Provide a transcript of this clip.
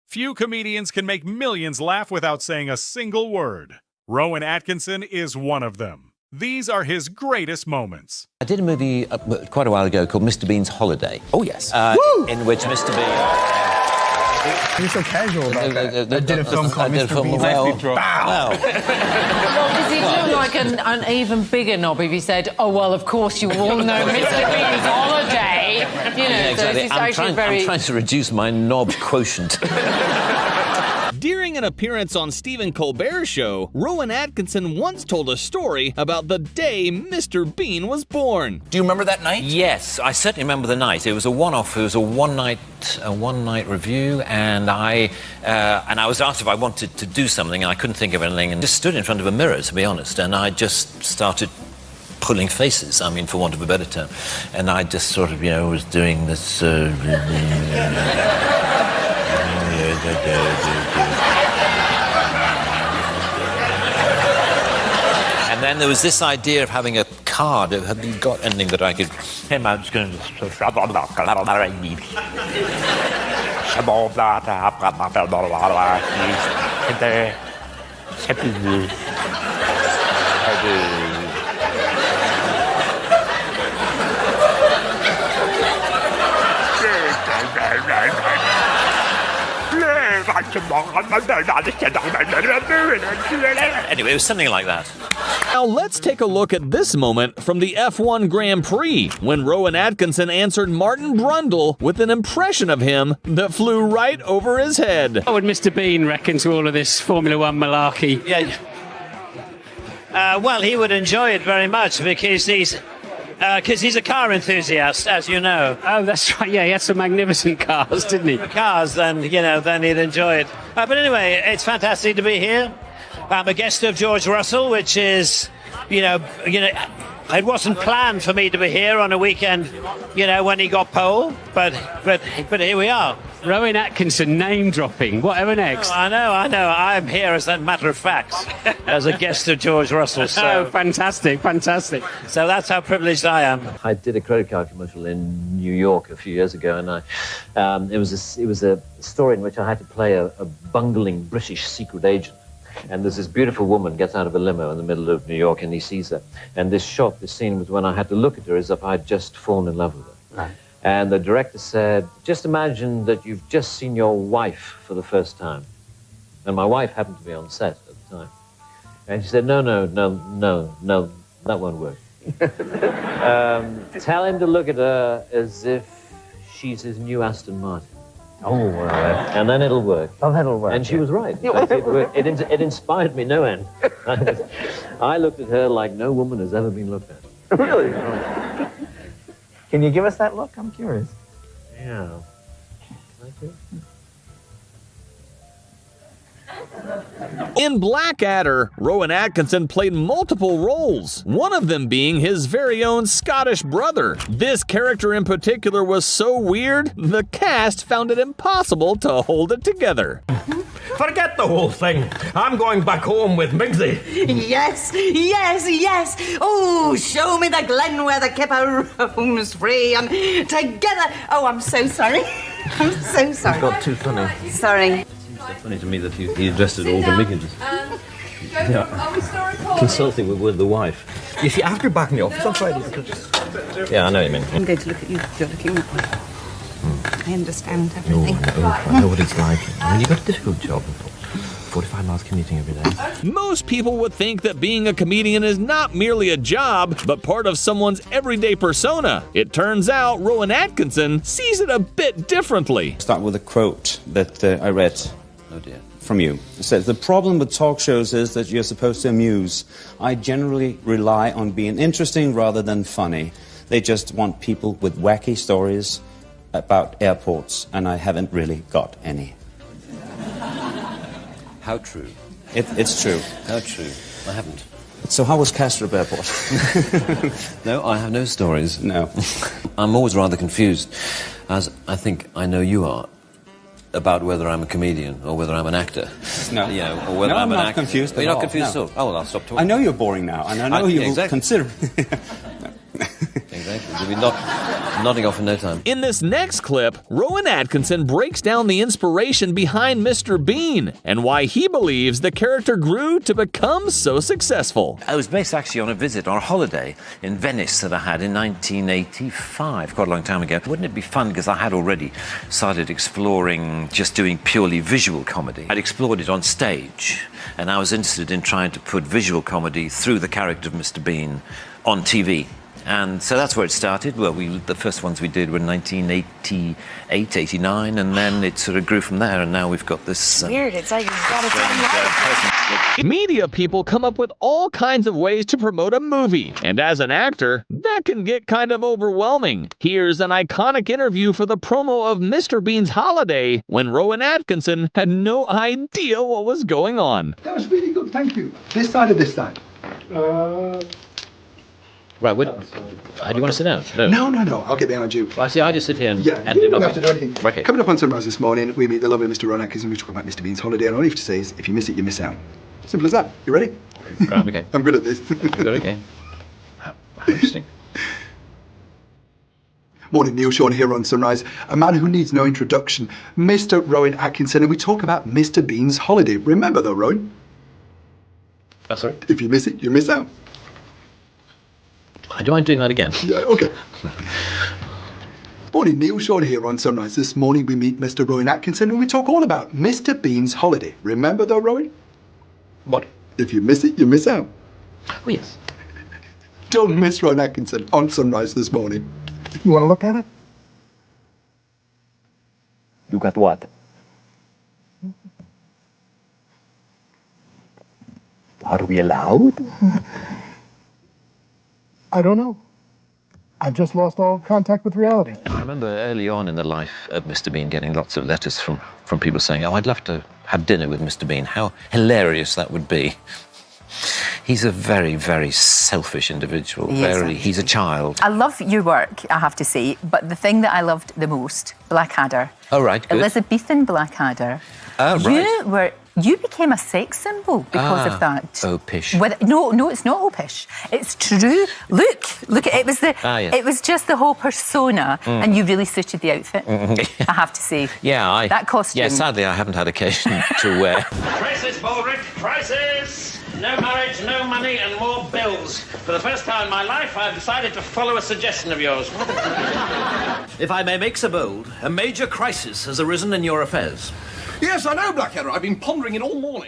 Few comedians can make millions laugh without saying a single word. Rowan Atkinson is one of them. These are his greatest moments. I did a movie quite a while ago called Mr. Bean's Holiday. Oh, yes. In which Mr. Bean... You're so casual about that. I did a film called Mr. Bean's Holiday. Wow. Well, does he look like an even bigger knob if he said, oh, well, of course you all know Mr. Bean's Holiday? You know, Yeah, exactly. so it's I'm trying to reduce my knob quotient. During an appearance on Stephen Colbert's show, Rowan Atkinson once told a story about the day Mr. Bean was born. Do you remember that night? Yes, I certainly remember the night. It was a one-off. It was a one-night review, and I was asked if I wanted to do something, and I couldn't think of anything, and just stood in front of a mirror, to be honest, and I just started pulling faces, I mean, for want of a better term, and I just sort of, was doing this. And then there was this idea of having a card. Have you got anything that I could... I'm just going Anyway, it was something like that. Now let's take a look at this moment from the F1 Grand Prix, when Rowan Atkinson answered Martin Brundle with an impression of him that flew right over his head. What would Mr. Bean reckon to all of this Formula One malarkey? Yeah. Well, he would enjoy it very much because he's a car enthusiast, as you know. Oh, that's right. Yeah, he had some magnificent cars, didn't he? Cars, then he'd enjoy it. But anyway, it's fantastic to be here. I'm a guest of George Russell, which is, it wasn't planned for me to be here on a weekend, when he got pole, but here we are. Rowan Atkinson name-dropping. Whatever next? Oh, I know. I'm here as a matter of fact, as a guest of George Russell. So. Oh, fantastic. So that's how privileged I am. I did a credit card commercial in New York a few years ago, and it was a story in which I had to play a bungling British secret agent. And there's this beautiful woman gets out of a limo in the middle of New York, and he sees her. And this scene was when I had to look at her as if I'd just fallen in love with her. Right. And the director said, just imagine that you've just seen your wife for the first time. And my wife happened to be on set at the time. And she said, no, that won't work. Tell him to look at her as if she's his new Aston Martin. Oh, and then it'll work. Oh, that'll work. And she was right. It inspired me no end. I looked at her like no woman has ever been looked at. Really? Can you give us that look? I'm curious. Yeah. Thank you. In Blackadder, Rowan Atkinson played multiple roles, one of them being his very own Scottish brother. This character in particular was so weird, the cast found it impossible to hold it together. Forget the whole thing. I'm going back home with Migsy. Yes. Oh, show me the glen where the kipper roams free and together. Oh, I'm so sorry. I'm so sorry. It's got too funny. Sorry. It's funny to me that he addressed it all to Miggins. Consulting with the wife. You see, after back in the office on Friday, because... Yeah, I know what you mean. I'm going to look at you. You're looking at me. I understand everything. I know what it's like. I mean, you've got a difficult job. 45 miles commuting every day. Most people would think that being a comedian is not merely a job, but part of someone's everyday persona. It turns out Rowan Atkinson sees it a bit differently. Start with a quote that I read. Oh dear. From you. It says, the problem with talk shows is that you're supposed to amuse. I generally rely on being interesting rather than funny. They just want people with wacky stories about airports, and I haven't really got any. How true? It's true. How true? I haven't. So how was Kastrup Airport? No, I have no stories. No. I'm always rather confused, as I think I know you are, about whether I'm a comedian or whether I'm an actor. No. Or whether I'm I'm an not actor. confused You're at not all. confused No. at all? Oh, well, I'll stop talking. I know you're boring now, and I know you will exactly. consider... Exactly. Do we not... nodding off in no time. In this next clip, Rowan Atkinson breaks down the inspiration behind Mr. Bean and why he believes the character grew to become so successful. I was based actually on a visit, on a holiday in Venice that I had in 1985, quite a long time ago. Wouldn't it be fun, because I had already started exploring just doing purely visual comedy. I'd explored it on stage, and I was interested in trying to put visual comedy through the character of Mr. Bean on TV. And so that's where it started. Well, the first ones we did were in 1988, 89, and then it sort of grew from there, and now we've got this... Weird, it's like you've got its own life. Media people come up with all kinds of ways to promote a movie, and as an actor, that can get kind of overwhelming. Here's an iconic interview for the promo of Mr. Bean's Holiday, when Rowan Atkinson had no idea what was going on. That was really good, thank you. This side or this side? Right, do you want to sit down? No, I'll get behind you. Well, I see, I just sit here and... Yeah, you don't have to do anything. Okay. Coming up on Sunrise this morning, we meet the lovely Mr. Rowan Atkinson. We talk about Mr. Bean's Holiday, and all you have to say is, if you miss it, you miss out. Simple as that. You ready? Right, okay. I'm good at this. Good, okay. How interesting. Morning, Neil Sean here on Sunrise. A man who needs no introduction, Mr. Rowan Atkinson, and we talk about Mr. Bean's Holiday. Remember though, Rowan? That's right. If you miss it, you miss out. Do you mind doing that again? Yeah, okay. Morning, Neil Sean here on Sunrise. This morning we meet Mr. Rowan Atkinson and we talk all about Mr. Bean's Holiday. Remember though, Rowan? What? If you miss it, you miss out. Oh, yes. Don't miss Rowan Atkinson on Sunrise this morning. You want to look at it? Look at what? Are we allowed? I don't know. I've just lost all contact with reality. I remember early on in the life of Mr. Bean getting lots of letters from people saying, oh, I'd love to have dinner with Mr. Bean. How hilarious that would be. He's a very, very selfish individual. He's a child. I love your work, I have to say, but the thing that I loved the most, Blackadder. Oh, right, good. Elizabethan Blackadder. Right. You became a sex symbol because of that. Opish. No, it's not opish. It's true. Look at it. Yes. It was just the whole persona, and you really suited the outfit. I have to say. Yeah, that costume. Yeah, sadly, I haven't had occasion to wear. Crisis, Baldrick, crisis! No marriage, no money, and more bills. For the first time in my life, I've decided to follow a suggestion of yours. If I may make so bold, a major crisis has arisen in your affairs. Yes, I know, Blackadder. I've been pondering it all morning.